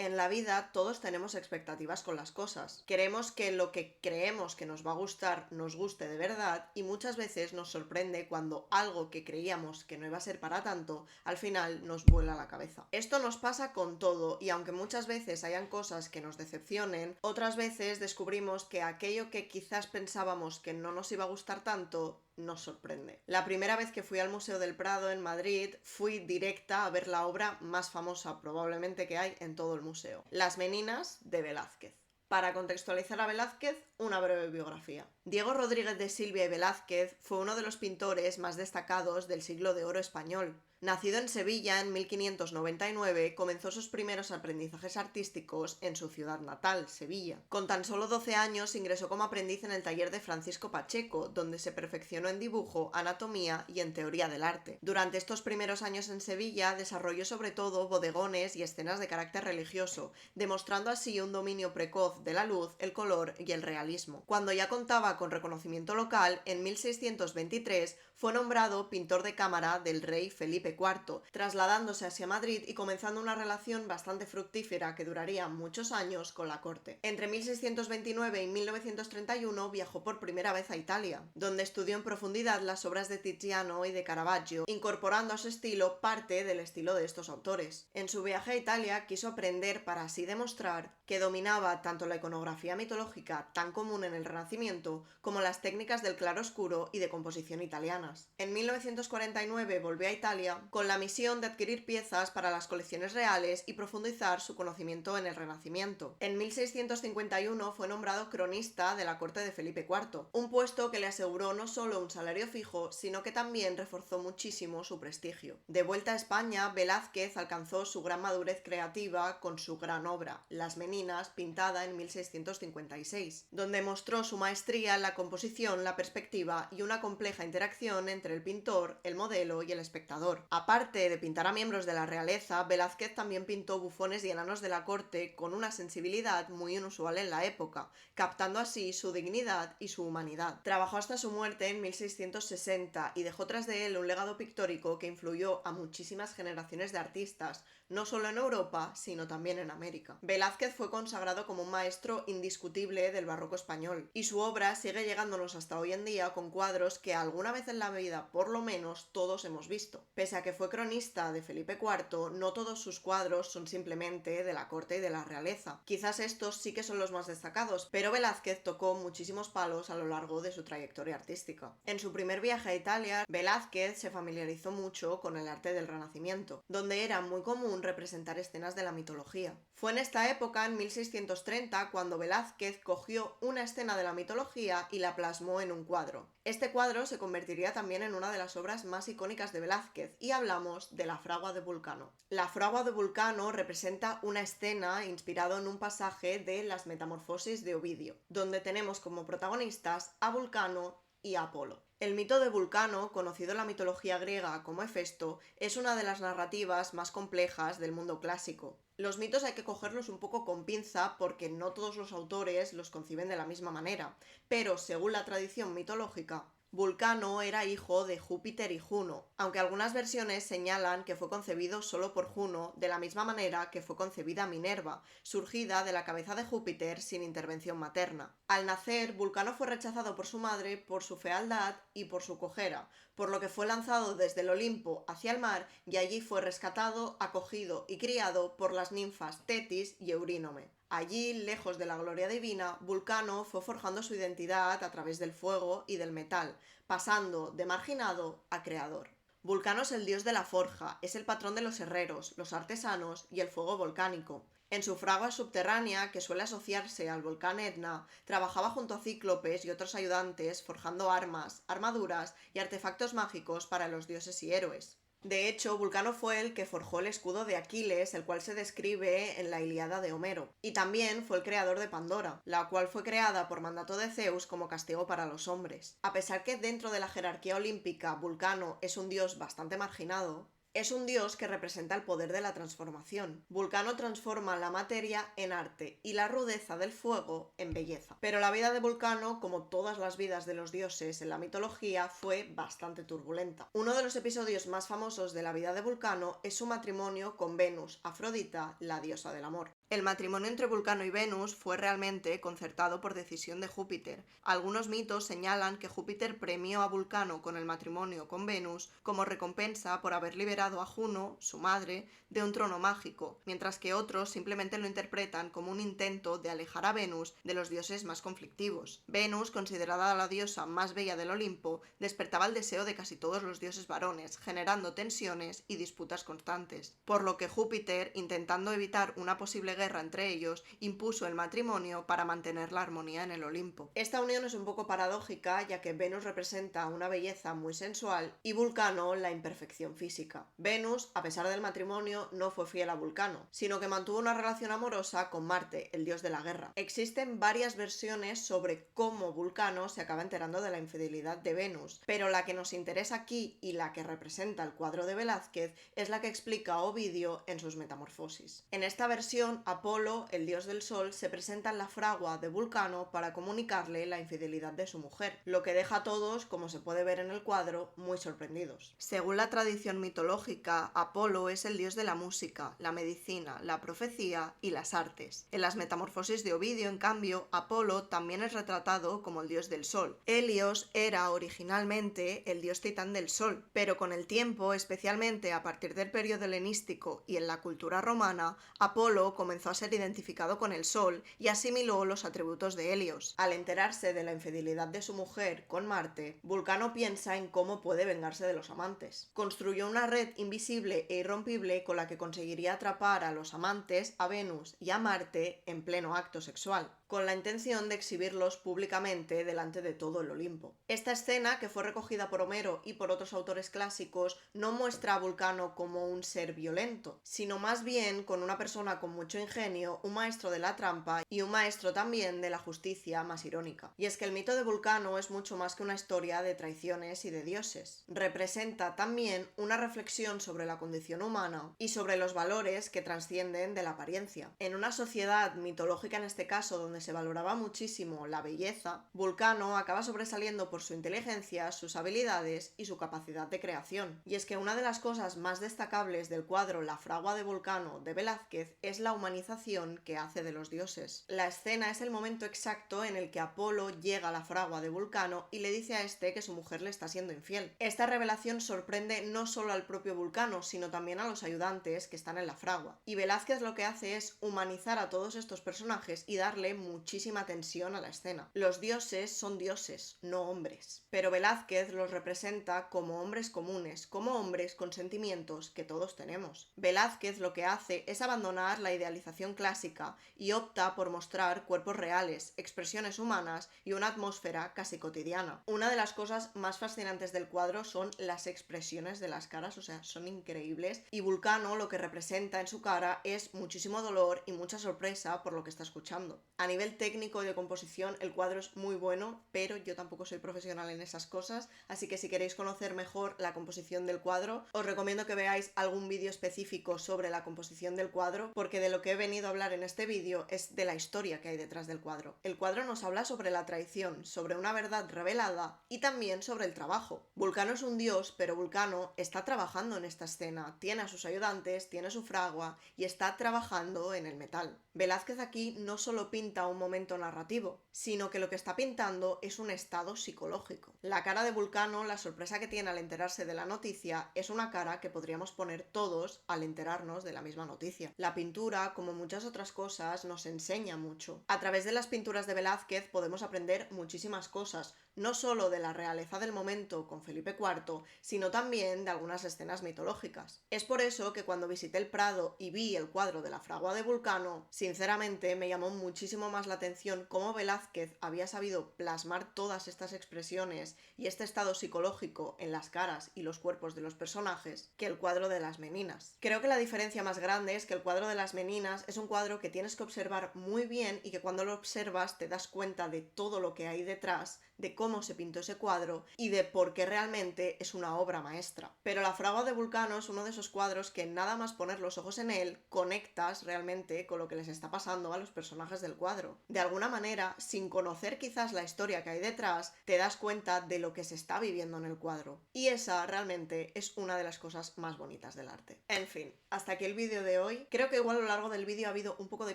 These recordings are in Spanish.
en la vida todos tenemos expectativas con las cosas. Queremos que lo que creemos que nos va a gustar nos guste de verdad y muchas veces nos sorprende cuando algo que creíamos que no iba a ser para tanto, al final nos vuela la cabeza. Esto nos pasa con todo y aunque muchas veces hayan cosas que nos decepcionen, otras veces descubrimos que aquello que quizás pensábamos que no nos iba a gustar tanto, nos sorprende. La primera vez que fui al Museo del Prado en Madrid, fui directa a ver la obra más famosa probablemente que hay en todo el museo, Las Meninas de Velázquez. Para contextualizar a Velázquez, una breve biografía. Diego Rodríguez de Silvia y Velázquez fue uno de los pintores más destacados del siglo de oro español. Nacido en Sevilla en 1599, comenzó sus primeros aprendizajes artísticos en su ciudad natal, Sevilla. Con tan solo 12 años ingresó como aprendiz en el taller de Francisco Pacheco, donde se perfeccionó en dibujo, anatomía y en teoría del arte. Durante estos primeros años en Sevilla desarrolló sobre todo bodegones y escenas de carácter religioso, demostrando así un dominio precoz de la luz, el color y el realismo. Cuando ya contaba con reconocimiento local, en 1623 fue nombrado pintor de cámara del rey Felipe IV, trasladándose hacia Madrid y comenzando una relación bastante fructífera que duraría muchos años con la corte. Entre 1629 y 1931 viajó por primera vez a Italia, donde estudió en profundidad las obras de Tiziano y de Caravaggio, incorporando a su estilo parte del estilo de estos autores. En su viaje a Italia quiso aprender para así demostrar que dominaba tanto la iconografía mitológica tan común en el Renacimiento como las técnicas del claroscuro y de composición italianas. En 1949 volvió a Italia con la misión de adquirir piezas para las colecciones reales y profundizar su conocimiento en el Renacimiento. En 1651 fue nombrado cronista de la corte de Felipe IV, un puesto que le aseguró no solo un salario fijo, sino que también reforzó muchísimo su prestigio. De vuelta a España, Velázquez alcanzó su gran madurez creativa con su gran obra, Las Meninas, pintada en 1656, donde mostró su maestría en la composición, la perspectiva y una compleja interacción entre el pintor, el modelo y el espectador. Aparte de pintar a miembros de la realeza, Velázquez también pintó bufones y enanos de la corte con una sensibilidad muy inusual en la época, captando así su dignidad y su humanidad. Trabajó hasta su muerte en 1660 y dejó tras de él un legado pictórico que influyó a muchísimas generaciones de artistas, no solo en Europa, sino también en América. Velázquez fue consagrado como un maestro indiscutible del barroco español, y su obra sigue llegándonos hasta hoy en día con cuadros que alguna vez en la vida, por lo menos, todos hemos visto. Pese a que fue cronista de Felipe IV, no todos sus cuadros son simplemente de la corte y de la realeza. Quizás estos sí que son los más destacados, pero Velázquez tocó muchísimos palos a lo largo de su trayectoria artística. En su primer viaje a Italia, Velázquez se familiarizó mucho con el arte del Renacimiento, donde era muy común representar escenas de la mitología. Fue en esta época, en 1630, cuando Velázquez cogió una escena de la mitología y la plasmó en un cuadro. Este cuadro se convertiría también en una de las obras más icónicas de Velázquez y hablamos de La fragua de Vulcano. La fragua de Vulcano representa una escena inspirada en un pasaje de Las Metamorfosis de Ovidio, donde tenemos como protagonistas a Vulcano y a Apolo. El mito de Vulcano, conocido en la mitología griega como Hefesto, es una de las narrativas más complejas del mundo clásico. Los mitos hay que cogerlos un poco con pinza porque no todos los autores los conciben de la misma manera, pero según la tradición mitológica, Vulcano era hijo de Júpiter y Juno, aunque algunas versiones señalan que fue concebido solo por Juno, de la misma manera que fue concebida Minerva, surgida de la cabeza de Júpiter sin intervención materna. Al nacer, Vulcano fue rechazado por su madre por su fealdad y por su cojera, por lo que fue lanzado desde el Olimpo hacia el mar y allí fue rescatado, acogido y criado por las ninfas Tetis y Eurínome. Allí, lejos de la gloria divina, Vulcano fue forjando su identidad a través del fuego y del metal, pasando de marginado a creador. Vulcano es el dios de la forja, es el patrón de los herreros, los artesanos y el fuego volcánico. En su fragua subterránea, que suele asociarse al volcán Etna, trabajaba junto a cíclopes y otros ayudantes forjando armas, armaduras y artefactos mágicos para los dioses y héroes. De hecho, Vulcano fue el que forjó el escudo de Aquiles, el cual se describe en la Ilíada de Homero, y también fue el creador de Pandora, la cual fue creada por mandato de Zeus como castigo para los hombres. A pesar que dentro de la jerarquía olímpica Vulcano es un dios bastante marginado, es un dios que representa el poder de la transformación. Vulcano transforma la materia en arte y la rudeza del fuego en belleza. Pero la vida de Vulcano, como todas las vidas de los dioses en la mitología, fue bastante turbulenta. Uno de los episodios más famosos de la vida de Vulcano es su matrimonio con Venus, Afrodita, la diosa del amor. El matrimonio entre Vulcano y Venus fue realmente concertado por decisión de Júpiter. Algunos mitos señalan que Júpiter premió a Vulcano con el matrimonio con Venus como recompensa por haber liberado a Juno, su madre, de un trono mágico, mientras que otros simplemente lo interpretan como un intento de alejar a Venus de los dioses más conflictivos. Venus, considerada la diosa más bella del Olimpo, despertaba el deseo de casi todos los dioses varones, generando tensiones y disputas constantes, por lo que Júpiter, intentando evitar una posible guerra entre ellos, impuso el matrimonio para mantener la armonía en el Olimpo. Esta unión es un poco paradójica, ya que Venus representa una belleza muy sensual y Vulcano la imperfección física. Venus, a pesar del matrimonio, no fue fiel a Vulcano, sino que mantuvo una relación amorosa con Marte, el dios de la guerra. Existen varias versiones sobre cómo Vulcano se acaba enterando de la infidelidad de Venus, pero la que nos interesa aquí y la que representa el cuadro de Velázquez es la que explica Ovidio en sus Metamorfosis. En esta versión, Apolo, el dios del sol, se presenta en la fragua de Vulcano para comunicarle la infidelidad de su mujer, lo que deja a todos, como se puede ver en el cuadro, muy sorprendidos. Según la tradición mitológica, Apolo es el dios de la música, la medicina, la profecía y las artes. En las Metamorfosis de Ovidio, en cambio, Apolo también es retratado como el dios del sol. Helios era originalmente el dios titán del sol, pero con el tiempo, especialmente a partir del periodo helenístico y en la cultura romana, Apolo comenzó a ser identificado con el sol y asimiló los atributos de Helios. Al enterarse de la infidelidad de su mujer con Marte, Vulcano piensa en cómo puede vengarse de los amantes. Construyó una red invisible e irrompible con la que conseguiría atrapar a los amantes, a Venus y a Marte en pleno acto sexual, con la intención de exhibirlos públicamente delante de todo el Olimpo. Esta escena, que fue recogida por Homero y por otros autores clásicos, no muestra a Vulcano como un ser violento, sino más bien con una persona con mucho ingenio, un maestro de la trampa y un maestro también de la justicia más irónica. Y es que el mito de Vulcano es mucho más que una historia de traiciones y de dioses. Representa también una reflexión sobre la condición humana y sobre los valores que trascienden de la apariencia. En una sociedad mitológica, en este caso, donde se valoraba muchísimo la belleza, Vulcano acaba sobresaliendo por su inteligencia, sus habilidades y su capacidad de creación. Y es que una de las cosas más destacables del cuadro La fragua de Vulcano de Velázquez es la humanización que hace de los dioses. La escena es el momento exacto en el que Apolo llega a la fragua de Vulcano y le dice a este que su mujer le está siendo infiel. Esta revelación sorprende no solo al propio Vulcano, sino también a los ayudantes que están en la fragua. Y Velázquez lo que hace es humanizar a todos estos personajes y darle muchísima tensión a la escena. Los dioses son dioses, no hombres. Pero Velázquez los representa como hombres comunes, como hombres con sentimientos que todos tenemos. Velázquez lo que hace es abandonar la idealización clásica y opta por mostrar cuerpos reales, expresiones humanas y una atmósfera casi cotidiana. Una de las cosas más fascinantes del cuadro son las expresiones de las caras, o sea, son increíbles, y Vulcano lo que representa en su cara es muchísimo dolor y mucha sorpresa por lo que está escuchando. A nivel técnico y de composición, el cuadro es muy bueno, pero yo tampoco soy profesional en esas cosas, así que si queréis conocer mejor la composición del cuadro, os recomiendo que veáis algún vídeo específico sobre la composición del cuadro, porque de lo que he venido a hablar en este vídeo es de la historia que hay detrás del cuadro. El cuadro nos habla sobre la traición, sobre una verdad revelada y también sobre el trabajo. Vulcano es un dios, pero Vulcano está trabajando en esta escena, tiene a sus ayudantes, tiene su fragua y está trabajando en el metal. Velázquez aquí no solo pinta un momento narrativo, sino que lo que está pintando es un estado psicológico. La cara de Vulcano, la sorpresa que tiene al enterarse de la noticia, es una cara que podríamos poner todos al enterarnos de la misma noticia. La pintura, como muchas otras cosas, nos enseña mucho. A través de las pinturas de Velázquez podemos aprender muchísimas cosas, no solo de la realeza del momento con Felipe IV, sino también de algunas escenas mitológicas. Es por eso que cuando visité el Prado y vi el cuadro de la fragua de Vulcano, sinceramente me llamó muchísimo más la atención cómo Velázquez había sabido plasmar todas estas expresiones y este estado psicológico en las caras y los cuerpos de los personajes que el cuadro de las Meninas. Creo que la diferencia más grande es que el cuadro de las Meninas es un cuadro que tienes que observar muy bien y que cuando lo observas te das cuenta de todo lo que hay detrás, de cómo se pintó ese cuadro y de por qué realmente es una obra maestra. Pero la fragua de Vulcano es uno de esos cuadros que nada más poner los ojos en él conectas realmente con lo que les está pasando a los personajes del cuadro. De alguna manera, sin conocer quizás la historia que hay detrás, te das cuenta de lo que se está viviendo en el cuadro. Y esa realmente es una de las cosas más bonitas del arte. En fin, hasta aquí el vídeo de hoy. Creo que igual a lo largo del vídeo ha habido un poco de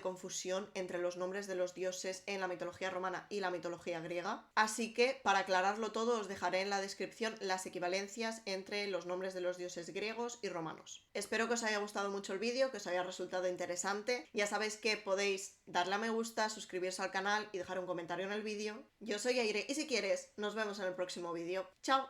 confusión entre los nombres de los dioses en la mitología romana y la mitología griega, así que para aclararlo todo os dejaré en la descripción las equivalencias entre los nombres de los dioses griegos y romanos. Espero que os haya gustado mucho el vídeo, que os haya resultado interesante. Ya sabéis que podéis darle a me gusta, suscribiros al canal y dejar un comentario en el vídeo. Yo soy Aire y si quieres, nos vemos en el próximo vídeo. ¡Chao!